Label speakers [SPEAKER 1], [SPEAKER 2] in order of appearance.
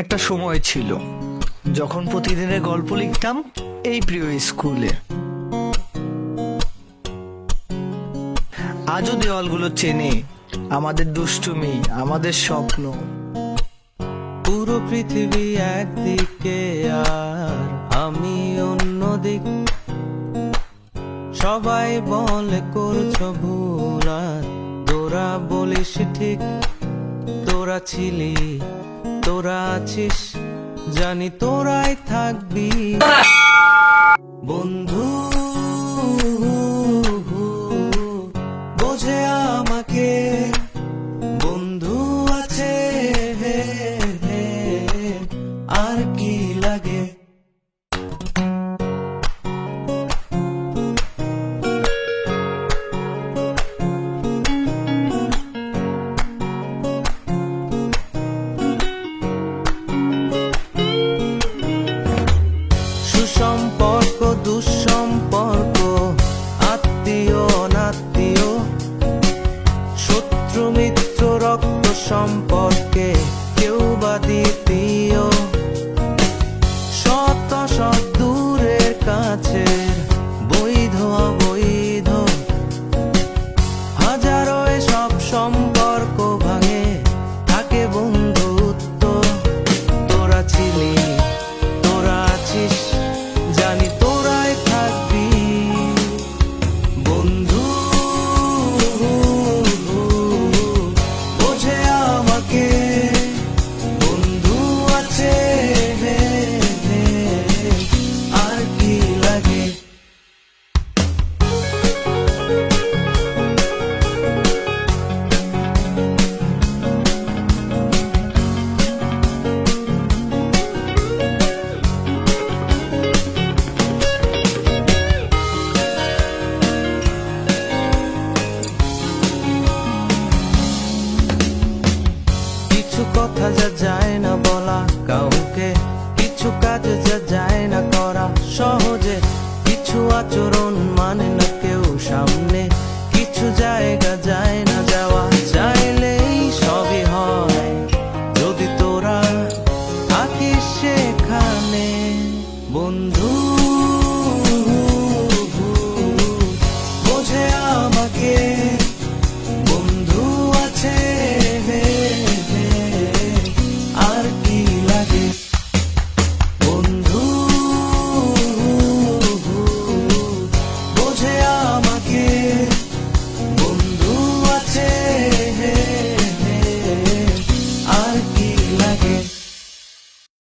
[SPEAKER 1] একটা সময় ছিল যখন প্রতিদিনের গল্প লিখতাম এই প্রিয় স্কুলে। আজও দেওয়ালগুলো চেনে আমাদের দুষ্টুমি, আমাদের স্বপ্ন।
[SPEAKER 2] পুরো পৃথিবী একদিকে আর আমি অন্যদিক। সবাই বলে করছো ভুল আর তোরা বলিস ঠিক। তোরা ছিলি, তোরা আছিস, জানি তোরাই থাকবি বন্ধু। বোঝে আমাকে বন্ধু আছে, আর কি লাগে। সুসম্পর্ক দুঃসম্পর্ক, আত্মীয় অনাত্মীয়, শত্রু মিত্র রক্ত সম্পর্কে কেউ বা দ্বিতীয়। শত শত দূরের কাছের, বৈধ অবৈধ, হাজারো সব সম্পর্ক ভাঙে, থাকে বন্ধুত্ব। তোরা ছিলি, তোরা আছিস, জানি তোরাই থাকবি বন্ধু। বোঝে আমাকে বন্ধু আছে, আর কি লাগে। কিছু কথা যা যায় না বলা কাউকে, কিছু কাজ যা যায় না করা সহজ